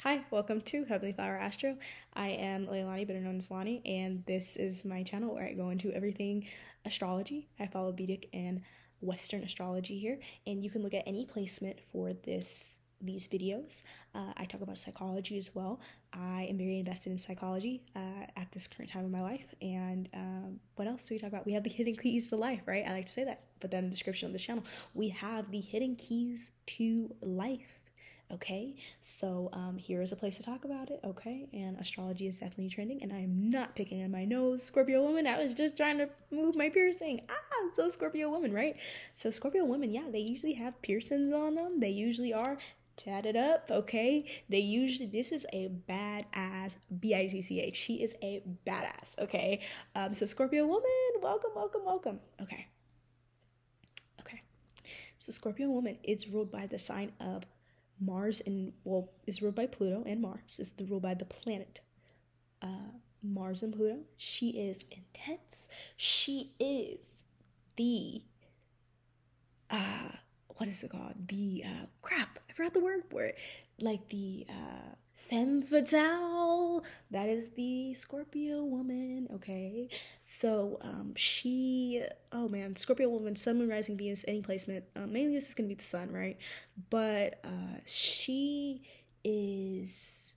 Hi, welcome to Heavenly Flower Astro. I am Leilani, better known as Lani, and this is my channel where I go into everything astrology. I follow Vedic and Western astrology here, and you can look at any placement for these videos. I talk about psychology as well. I am very invested in psychology at this current time of my life. And what else do we talk about? We have the hidden keys to life, right? I like to say that. But then in the description of the channel, we have the hidden keys to life. Okay, so here is a place to talk about it. Okay, and astrology is definitely trending, and I am not picking on my nose, Scorpio woman. I was just trying to move my piercing. So Scorpio woman, right? So Scorpio women, yeah, they usually have piercings on them. They usually are tatted up. Okay, this is a badass bitch. She is a badass. Okay, so Scorpio woman, welcome. Okay. So Scorpio woman, it's ruled by the sign of Mars is ruled by Pluto and Mars. It's ruled by the planet Mars and Pluto. She is intense. She is the what is it called? The crap. I forgot the word for it. Like the femme fatale. That is the Scorpio woman. Okay, so Scorpio woman, Sun, Moon, Rising, Venus, any placement. Mainly this is gonna be the Sun, right? But she is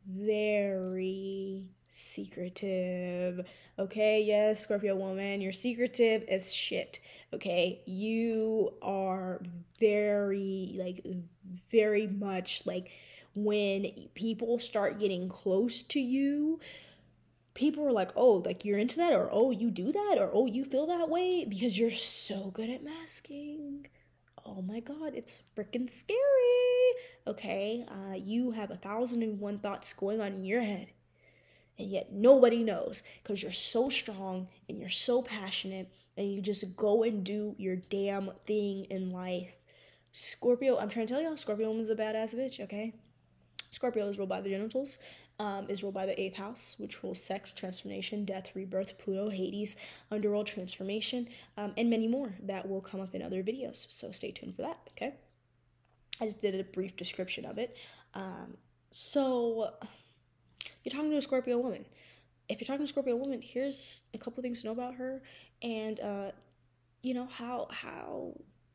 very secretive. Okay, yes, Scorpio woman, you're secretive as shit. Okay, you are very much like, when people start getting close to you, people are like, oh, like you're into that, or oh, you do that, or oh, you feel that way, because you're so good at masking. Oh my god, it's freaking scary. Okay, you have 1,001 thoughts going on in your head, and yet nobody knows, because you're so strong and you're so passionate, and you just go and do your damn thing in life. Scorpio, I'm trying to tell y'all, Scorpio woman's a badass bitch. Okay, Scorpio is ruled by the genitals, is ruled by the 8th house, which rules sex, transformation, death, rebirth, Pluto, Hades, underworld, transformation, and many more that will come up in other videos. So stay tuned for that, okay? I just did a brief description of it. So you're talking to a Scorpio woman. If you're talking to a Scorpio woman, here's a couple things to know about her, and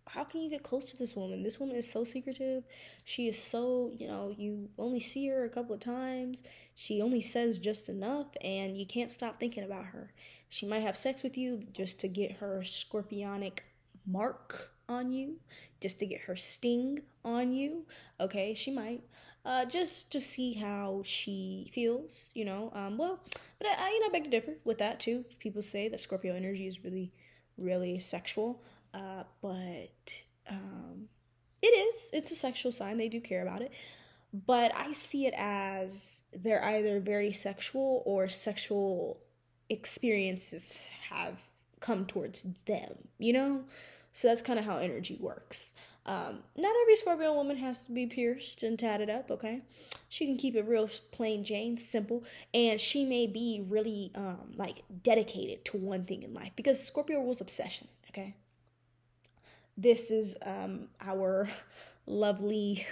how can you get close to this woman? This woman is so secretive. She is so, you only see her a couple of times. She only says just enough, and you can't stop thinking about her. She might have sex with you just to get her scorpionic mark on you, just to get her sting on you. Okay, she might. Just to see how she feels, but I beg to differ with that too. People say that Scorpio energy is really, really sexual. But it's a sexual sign. They do care about it. But I see it as they're either very sexual, or sexual experiences have come towards them. So that's kind of how energy works. Not every Scorpio woman has to be pierced and tatted up, okay? She can keep it real plain Jane, simple, and she may be really dedicated to one thing in life, because Scorpio rules obsession, okay? This is our lovely,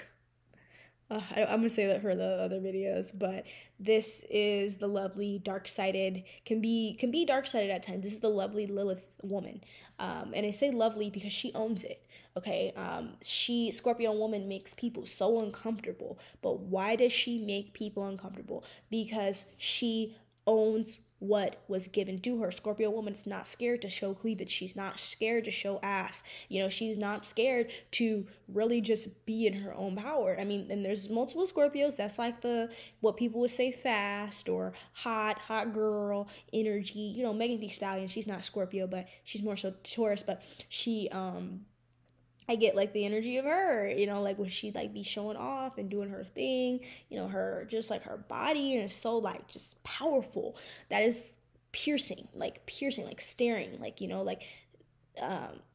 I'm gonna say that for the other videos, but this is the lovely dark-sided, can be dark-sided at times. This is the lovely Lilith woman, and I say lovely because she owns it. Okay, Scorpio woman makes people so uncomfortable. But why does she make people uncomfortable? Because she owns what was given to her. Scorpio woman is not scared to show cleavage. She's not scared to show ass. She's not scared to really just be in her own power. I mean, and there's multiple Scorpios. That's like what people would say fast or hot girl energy. Megan Thee Stallion, she's not Scorpio, but she's more so Taurus, but she I get like the energy of her, like when she like be showing off and doing her thing, her just like her body, and it's so like just powerful. That is piercing, like staring,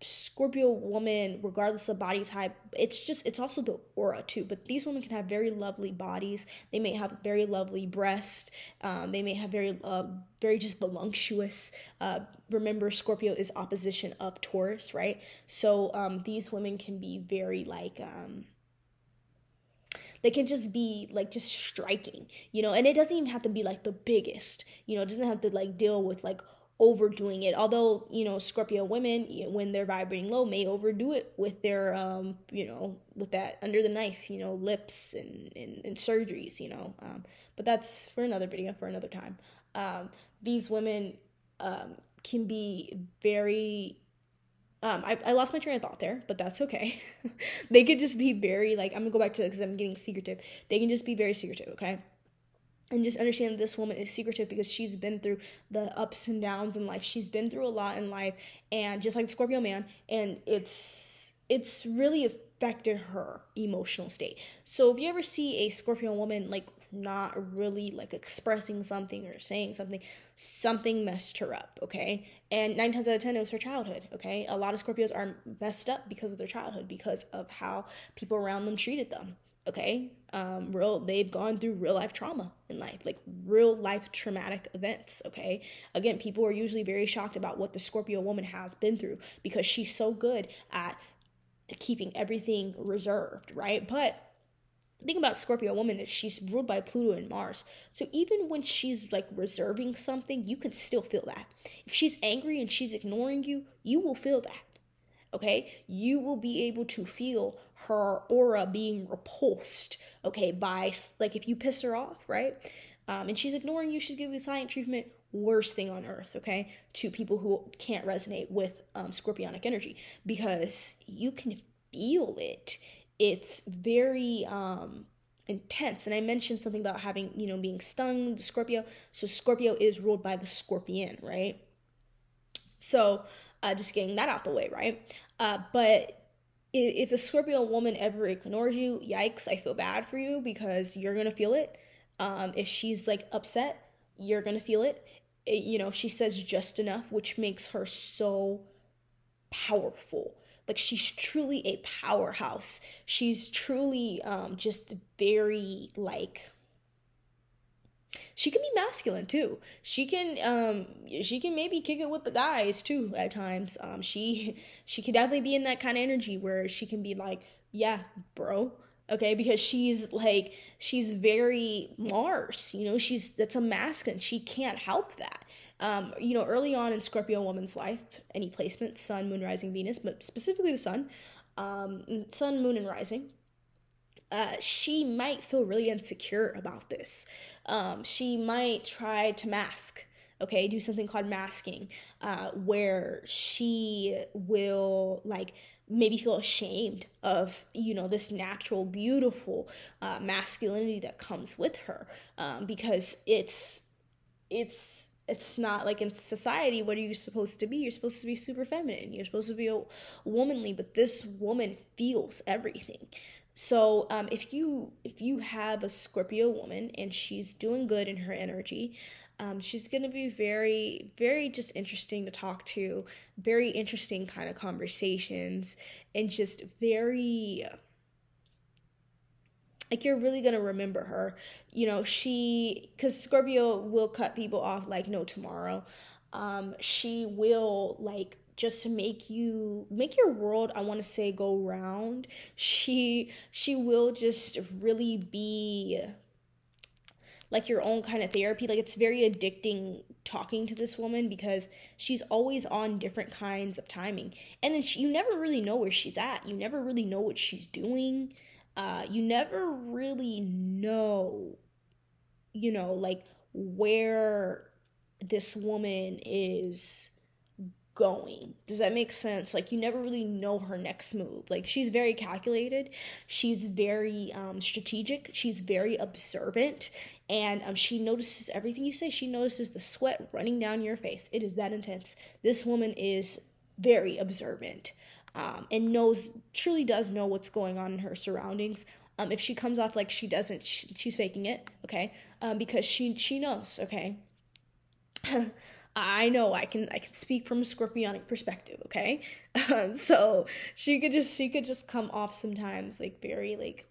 Scorpio woman, regardless of body type, it's also the aura too. But these women can have very lovely bodies. They may have very lovely breasts. They may have very just voluptuous. Remember, Scorpio is opposition of Taurus, right? So these women can be very They can just be like just striking, you know, and it doesn't even have to be like the biggest, you know, it doesn't have to like deal with like overdoing it. Although, you know, Scorpio women, when they're vibrating low, may overdo it with their you know, with that under the knife, you know, lips and surgeries, you know. But that's for another video, for another time. These women can be very I lost my train of thought there, but that's okay. They could just be very, like, I'm gonna go back to it because I'm getting secretive. They can just be very secretive, okay? And just understand that this woman is secretive because she's been through the ups and downs in life. She's been through a lot in life, and just like the Scorpio man, and it's really affected her emotional state. So if you ever see a Scorpio woman like not really like expressing something or saying something, something messed her up, okay? And 9 times out of 10, it was her childhood, okay? A lot of Scorpios are messed up because of their childhood, because of how people around them treated them, okay? They've gone through real life trauma in life, like real life traumatic events, okay? Again, people are usually very shocked about what the Scorpio woman has been through because she's so good at keeping everything reserved, right? But the thing about Scorpio woman is she's ruled by Pluto and Mars. So even when she's like reserving something, you can still feel that. If she's angry and she's ignoring you, you will feel that. Okay? You will be able to feel her aura being repulsed, okay, by, like, if you piss her off, right? And she's ignoring you, she's giving you silent treatment, worst thing on earth, okay, to people who can't resonate with Scorpionic energy, because you can feel it. It's very intense. And I mentioned something about having, you know, being stung, Scorpio. So Scorpio is ruled by the scorpion, right? So just getting that out the way, right? But if a Scorpio woman ever ignores you, yikes, I feel bad for you, because you're going to feel it. If she's like upset, you're going to feel it. You know, she says just enough, which makes her so powerful. Like, she's truly a powerhouse. She's truly just very, like, she can be masculine too. She can maybe kick it with the guys too at times. She can definitely be in that kind of energy where she can be like, yeah, bro. Okay, because she's very Mars, you know, that's a masculine. She can't help that. You know, early on in Scorpio woman's life, any placement, Sun, Moon, Rising, Venus, but specifically the Sun, Sun, Moon, and Rising, she might feel really insecure about this. She might try to mask, okay, do something called masking, where she will, like, maybe feel ashamed of, you know, this natural, beautiful masculinity that comes with her, because it's not like in society. What are you supposed to be? You're supposed to be super feminine. You're supposed to be a womanly, but this woman feels everything. So if you have a Scorpio woman and she's doing good in her energy, she's going to be very, very just interesting to talk to, very interesting kind of conversations, and just very, like, you're really going to remember her. You know, because Scorpio will cut people off like no tomorrow. She will, like, just to make your world, I want to say, go round. She will just really be like your own kind of therapy. Like, it's very addicting talking to this woman because she's always on different kinds of timing. And then you never really know where she's at. You never really know what she's doing. You never really know, you know, like, where this woman is going. Does that make sense? Like, you never really know her next move. Like, she's very calculated. She's very strategic. She's very observant. And she notices everything you say. She notices the sweat running down your face. It is that intense. This woman is very observant, and truly does know what's going on in her surroundings. If she comes off like she doesn't, she's faking it, okay? Because she knows, okay? I know I can speak from a Scorpionic perspective, okay? So she could just come off sometimes like very, like,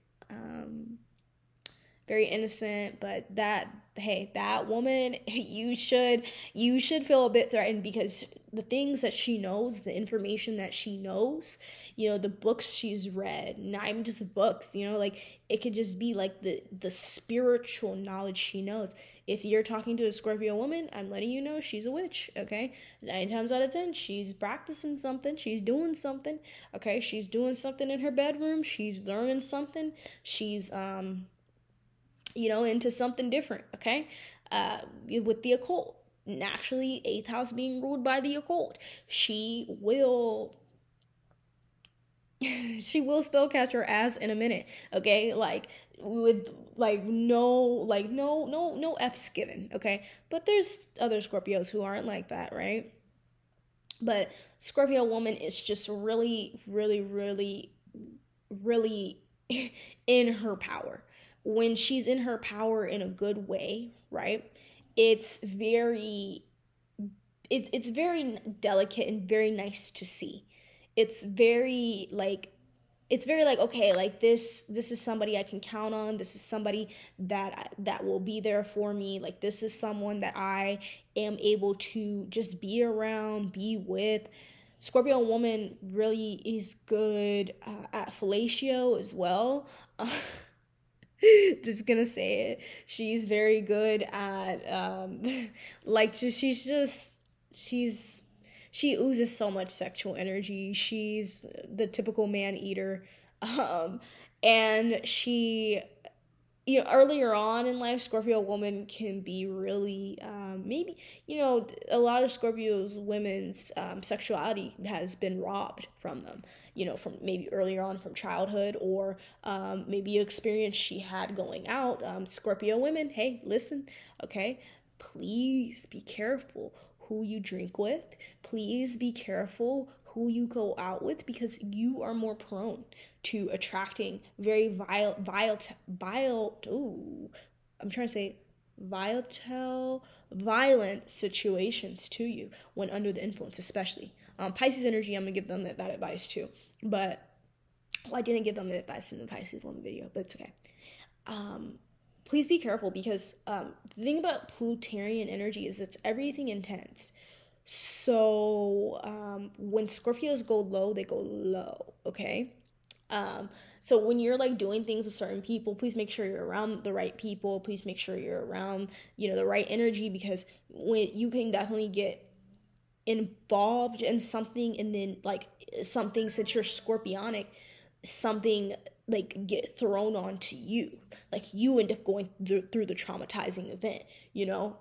very innocent, but that, hey, that woman, you should feel a bit threatened because the things that she knows, the information that she knows, the books she's read, not even just books, like it could just be like the spiritual knowledge she knows. If you're talking to a Scorpio woman, I'm letting you know she's a witch, okay? 9 times out of 10, she's practicing something, she's doing something, okay? She's doing something in her bedroom, she's learning something, she's into something different, okay? With the occult, naturally, 8th house being ruled by the occult, she will spellcast her ass in a minute, okay? Like with no f's given, okay? But there's other Scorpios who aren't like that, right? But Scorpio woman is just really, really, really, really in her power. When she's in her power in a good way, right? It's very delicate and very nice to see. It's very like okay, like this is somebody I can count on. This is somebody that will be there for me. Like this is someone that I am able to just be around, be with. Scorpio woman really is good at fellatio as well. Just gonna say it. She's very good at she oozes so much sexual energy. She's the typical man eater. And she, earlier on in life, Scorpio woman can be really, maybe, a lot of Scorpio's women's sexuality has been robbed from them, from maybe earlier on from childhood, or maybe an experience she had going out. Scorpio women, hey, listen, okay, please be careful who you drink with. Please be careful who you go out with, because you are more prone to attracting very violent situations to you when under the influence, especially. Pisces energy, I'm gonna give them that advice too. But I didn't give them the advice in the Pisces woman video, but it's okay. Please be careful, because the thing about Plutonian energy is it's everything intense. So when Scorpios go low, they go low, okay? So when you're like doing things with certain people, please make sure you're around the right people. Please make sure you're around, the right energy, because when you can definitely get involved in something, and then like something, since you're Scorpionic, something like get thrown onto you, like you end up going through the traumatizing event,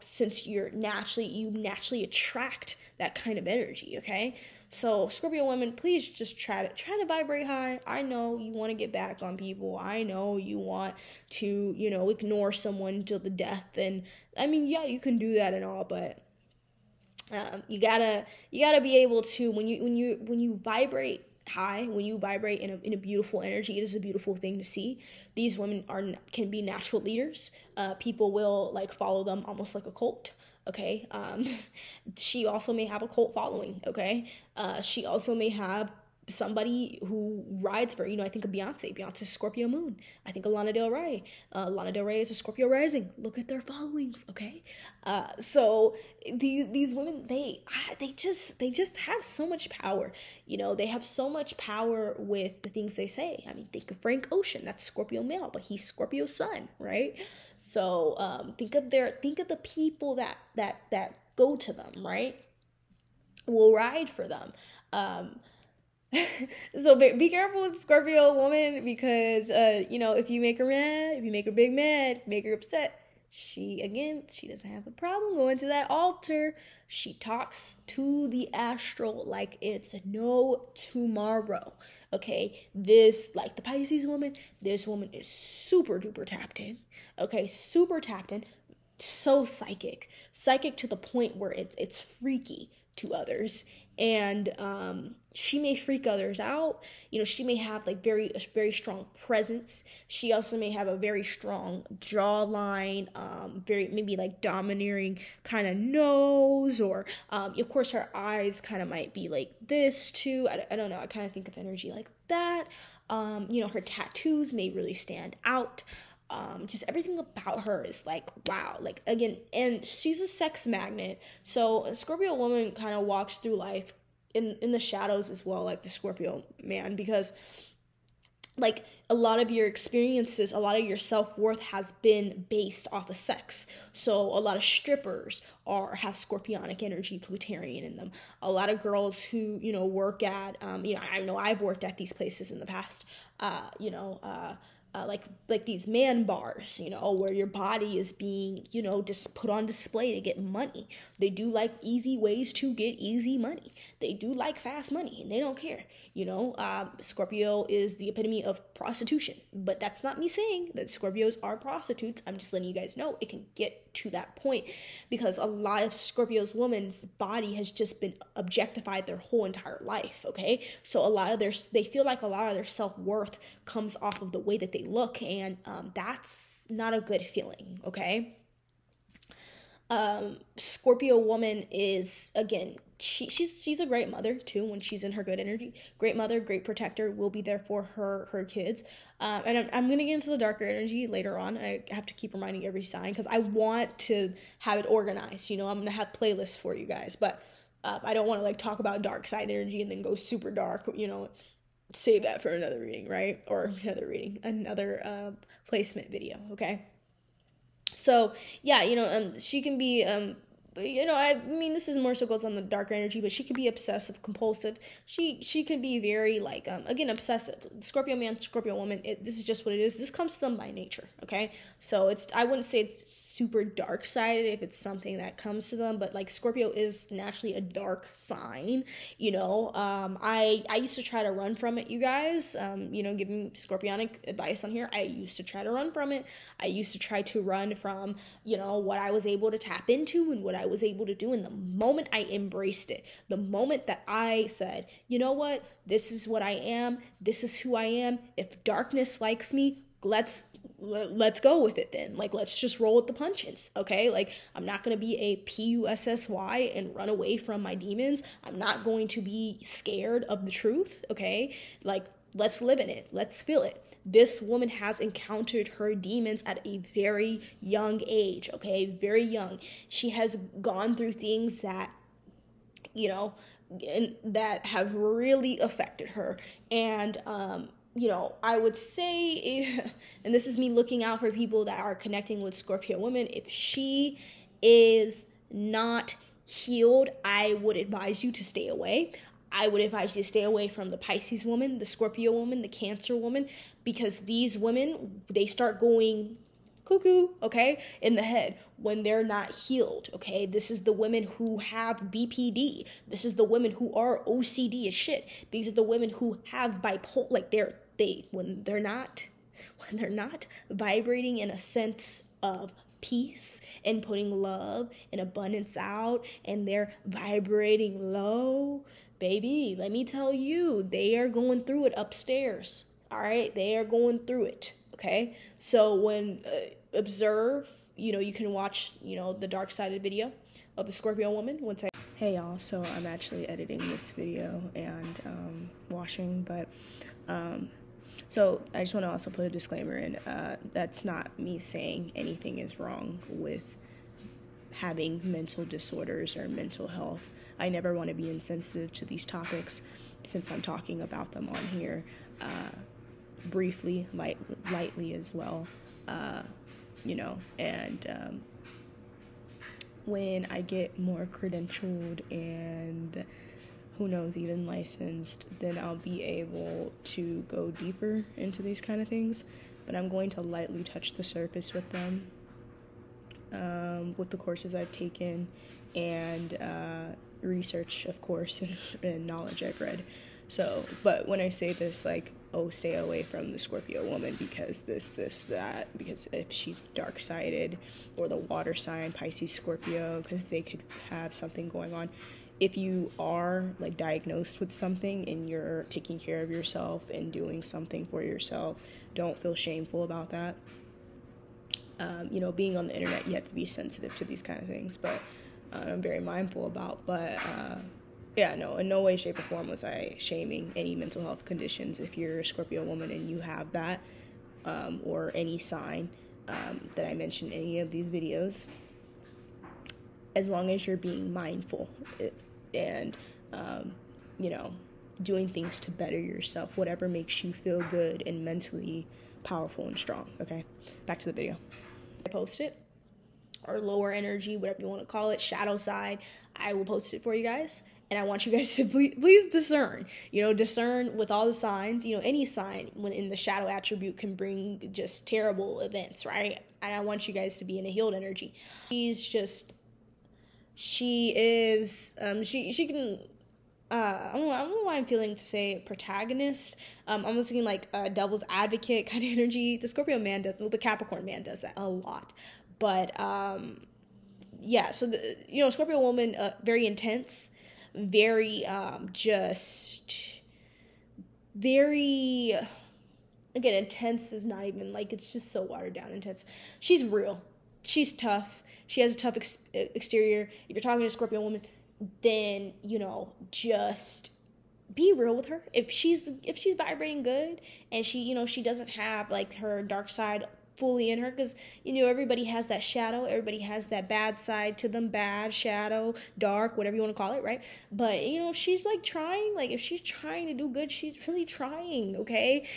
since you naturally attract that kind of energy, okay? So Scorpio women, please just try to vibrate high. I know you want to get back on people. I know you want to, ignore someone till the death, and I mean, yeah, you can do that and all, but you gotta be able to, when you vibrate high, when you vibrate in a beautiful energy, it is a beautiful thing to see. These women can be natural leaders. People will like follow them almost like a cult, okay? She also may have a cult following, okay? She also may have somebody who rides for, I think of Beyonce's Scorpio moon. I think of Lana Del Rey. Lana Del Rey is a Scorpio rising. Look at their followings, okay? So these women, they just have so much power. They have so much power with the things they say. I mean, think of Frank Ocean. That's Scorpio male, but he's Scorpio sun, right? So think of the people that go to them, right? Will ride for them. So be careful with Scorpio woman, because if you make her mad, if you make her big mad, make her upset, she doesn't have a problem going to that altar. She talks to the astral like it's no tomorrow, okay? Like the Pisces woman, this woman is super duper tapped in, okay? Super tapped in, so psychic to the point where it's freaky to others. And she may freak others out. She may have like a very strong presence. She also may have a very strong jawline, very maybe like domineering kind of nose, or of course her eyes kind of might be like this too. I don't know. I kind of think of energy like that. Her tattoos may really stand out. Just everything about her is like, wow. Like, again, and she's a sex magnet. So a Scorpio woman kind of walks through life in the shadows as well, like the Scorpio man, because like a lot of your experiences, a lot of your self-worth has been based off of sex. So a lot of strippers have scorpionic energy, Plutarian in them. A lot of girls who, work at, I know I've worked at these places in the past, like these man bars, where your body is being, just put on display to get money. They do like easy ways to get easy money. They do like fast money, and they don't care. Scorpio is the epitome of prostitution, but that's not me saying that Scorpios are prostitutes. I'm just letting you guys know it can get to that point, because a lot of Scorpios women's body has just been objectified their whole entire life. Okay, so they feel like a lot of their self-worth comes off of the way that they look, and that's not a good feeling. Okay, Scorpio woman is, again, she's a great mother too when she's in her good energy. Great mother, great protector, will be there for her kids. And I'm gonna get into the darker energy later on. I have to keep reminding every sign because I want to have it organized. I'm gonna have playlists for you guys, but I don't want to like talk about dark side energy and then go super dark. Save that for another reading, right? Or another placement video. Okay. So yeah, she can be this is more so goes on the dark energy, but she could be obsessive compulsive. She could be very like again, obsessive. Scorpio man, Scorpio woman, this is just what it is. This comes to them by nature. Okay, so I wouldn't say it's super dark sided if it's something that comes to them, but like Scorpio is naturally a dark sign. I used to try to run from it, you guys. Giving scorpionic advice on here, I used to try to run from it. I used to try to run from what I was able to tap into and what I was able to do. And the moment I embraced it, the moment that I said, you know what, this is what I am, this is who I am. If darkness likes me, let's go with it then. Like, let's just roll with the punches. Okay, like I'm not going to be a PUSSY and run away from my demons. I'm not going to be scared of the truth. Okay, like let's live in it, let's feel it. This woman has encountered her demons at a very young age, okay? Very young. She has gone through things that, that have really affected her. And, I would say, and this is me looking out for people that are connecting with Scorpio women, if she is not healed, I would advise you to stay away. I would advise you to stay away from the Pisces woman, the Scorpio woman, the Cancer woman, because these women, they start going cuckoo, okay, in the head when they're not healed, okay? This is the women who have BPD. This is the women who are OCD as shit. These are the women who have bipolar, like when they're not vibrating in a sense of peace and putting love and abundance out, and they're vibrating low, baby, let me tell you, they are going through it upstairs. All right, they are going through it. Okay, so when observe, you can watch, the dark sided video of the Scorpio woman. Hey y'all, so I'm actually editing this video and washing, but so I just want to also put a disclaimer in. That's not me saying anything is wrong with having mental disorders or mental health. I never want to be insensitive to these topics since I'm talking about them on here briefly, lightly as well, and when I get more credentialed and who knows, even licensed, then I'll be able to go deeper into these kind of things, but I'm going to lightly touch the surface with them, with the courses I've taken and research, of course, and knowledge I've read. So, but when I say this, like, oh, stay away from the Scorpio woman because this, that, because if she's dark-sided, or the water sign, Pisces, Scorpio, because they could have something going on. If you are, like, diagnosed with something and you're taking care of yourself and doing something for yourself, don't feel shameful about that. Being on the internet, you have to be sensitive to these kind of things, but I'm very mindful about, but in no way, shape, or form was I shaming any mental health conditions. If you're a Scorpio woman and you have that, or any sign, that I mentioned in any of these videos, as long as you're being mindful and, you know, doing things to better yourself, whatever makes you feel good and mentally powerful and strong. Okay, back to the video. I post it, or lower energy, whatever you want to call it, shadow side, I will post it for you guys. And I want you guys to please discern, discern with all the signs, any sign when in the shadow attribute can bring just terrible events, right? And I want you guys to be in a healed energy. She can, I don't know why I'm feeling to say protagonist. I'm thinking like a devil's advocate kind of energy. The Scorpio man does, the Capricorn man does that a lot. But, yeah, so, Scorpio woman, very intense, very, very, again, intense is not even, like, it's just so watered down intense. She's real. She's tough. She has a tough exterior. If you're talking to a Scorpio woman, then, just be real with her. If she's vibrating good and she doesn't have, like, her dark side fully in her, because everybody has that shadow, everybody has that bad side to them, bad, shadow, dark, whatever you want to call it, right? But if she's like trying, like if she's trying to do good, she's really trying. Okay,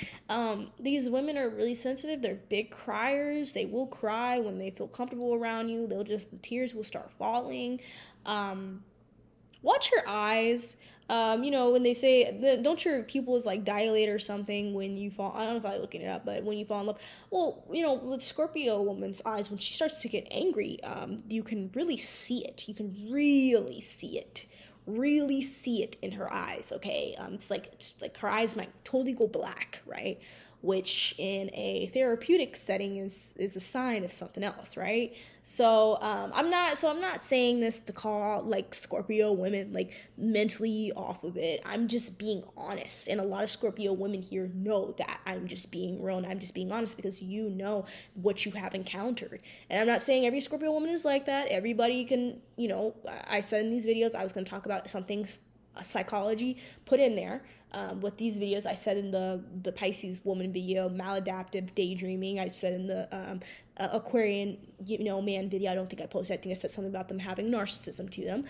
these women are really sensitive. They're big criers. They will cry when they feel comfortable around you. The tears will start falling. Watch your eyes. When they say, don't your pupils like dilate or something when you fall? I don't know if I'm looking it up, but when you fall in love, well, with Scorpio woman's eyes, when she starts to get angry, you can really see it. You can really see it in her eyes. Okay. It's like her eyes might totally go black, right? Which in a therapeutic setting is a sign of something else, right? So I'm not saying this to call like Scorpio women like mentally off of it. I'm just being honest, and a lot of Scorpio women here know that I'm just being real and I'm just being honest because you know what you have encountered. And I'm not saying every Scorpio woman is like that. Everybody can, I said in these videos I was going to talk about something psychology put in there. With these videos, I said in the Pisces woman video, maladaptive daydreaming. I said in the Aquarian, man video, I don't think I posted. I think I said something about them having narcissism to them.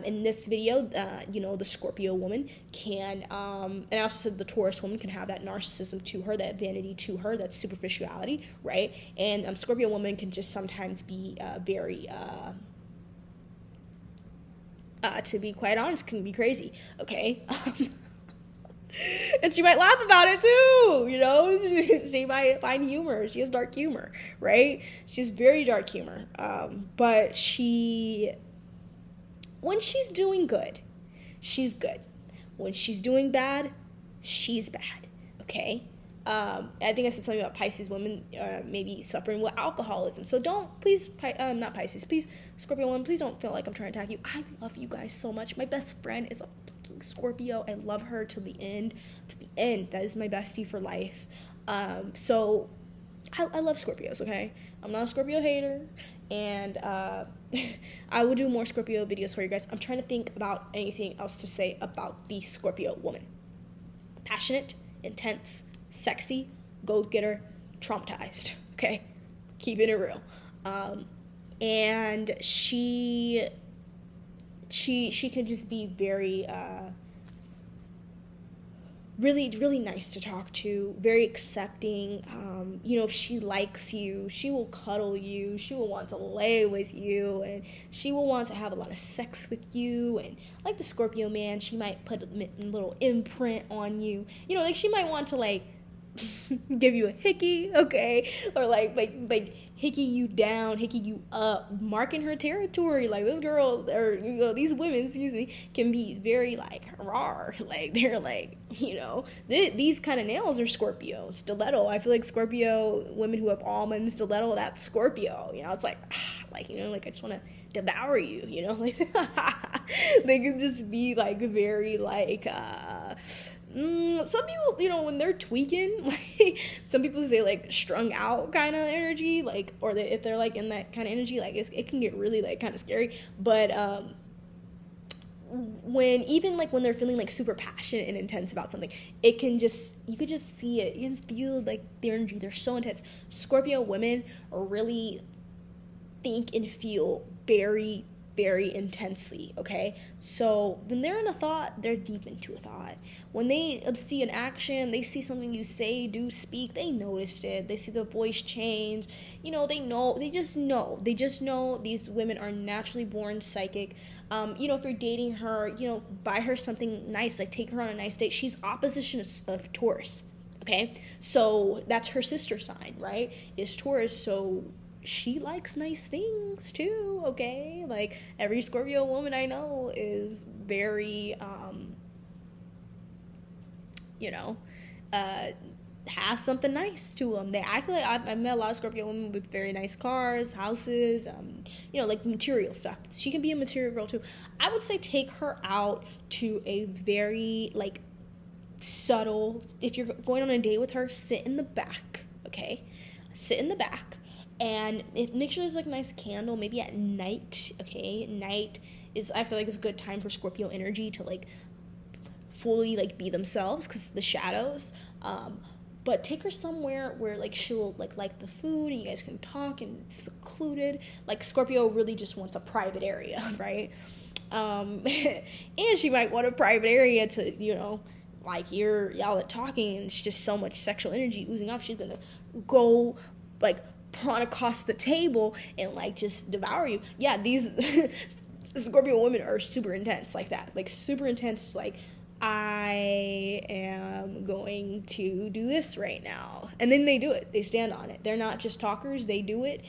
In this video, the Scorpio woman can, and I also said the Taurus woman can have that narcissism to her, that vanity to her, that superficiality, right? And Scorpio woman can just sometimes be very, to be quite honest, can be crazy, okay? And she might laugh about it too, she might find humor. She has dark humor, right? She has very dark humor. But when she's doing good, she's good. When she's doing bad, she's bad, okay? I think I said something about Pisces women maybe suffering with alcoholism. So please, not Pisces, please, Scorpio women, please don't feel like I'm trying to attack you. I love you guys so much. My best friend is a Scorpio. I love her to the end. That is my bestie for life. So I love Scorpios, okay? I'm not a Scorpio hater, and I will do more Scorpio videos for you guys. I'm trying to think about anything else to say about the Scorpio woman. Passionate, intense, sexy, go-getter, traumatized, okay? Keeping it real. And she can just be very really, really nice to talk to, very accepting. If she likes you, she will cuddle you, she will want to lay with you, and she will want to have a lot of sex with you. And like the Scorpio man, she might put a little imprint on you. She might want to give you a hickey, okay? Or like hickey you down, hickey you up, marking her territory. Like this girl, or these women, can be very raw. They're these kind of nails are Scorpio. Stiletto. I feel like Scorpio women who have almond stiletto, that's Scorpio. It's I just want to devour you. They can just be very some people, when they're tweaking, some people say strung out kind of energy, or if they're in that kind of energy, it can get really kind of scary. But when even like when they're feeling like super passionate and intense about something, it can just, you could just see it. You can feel like their energy. They're so intense. Scorpio women really think and feel very, very intensely, okay? So when they're in a thought, they're deep into a thought. When they see an action, they see something you say, do, speak, they noticed it. They see the voice change. You know, they just know these women are naturally born psychic. You know, if you're dating her, you know, buy her something nice, like take her on a nice date. She's opposition of Taurus, okay? So that's her sister sign, right? Is Taurus, so she likes nice things too, okay? Like every Scorpio woman I know is very, you know, has something nice to them. They act like, I've met a lot of Scorpio women with very nice cars, houses, you know, like material stuff. She can be a material girl too. I would say take her out to a very like subtle, if you're going on a date with her, sit in the back, okay? Sit in the back. And make sure there's like a nice candle, maybe at night, okay? Night is, I feel like, it's a good time for Scorpio energy to like fully like be themselves, because the shadows. But take her somewhere where like she'll like the food and you guys can talk and it's secluded. Like Scorpio really just wants a private area, right? And she might want a private area to, you know, like y'all are talking and it's just so much sexual energy oozing off. She's gonna go like prawn across the table and like just devour you. Yeah, these Scorpio women are super intense like that. Like super intense, like I am going to do this right now. And then they do it. They stand on it. They're not just talkers, they do it.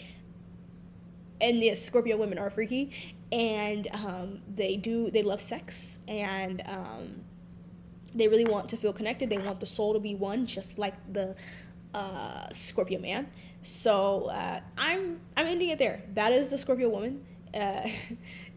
And yes, Scorpio women are freaky, and they love sex, and they really want to feel connected. They want the soul to be one, just like the Scorpio man. So I'm ending it there. That is the Scorpio woman.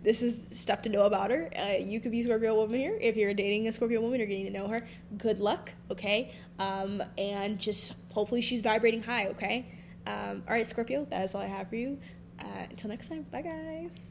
This is stuff to know about her. You could be a Scorpio woman here. If you're dating a Scorpio woman or getting to know her, good luck, okay? And just hopefully she's vibrating high, okay? All right, Scorpio, that is all I have for you. Until next time, bye guys.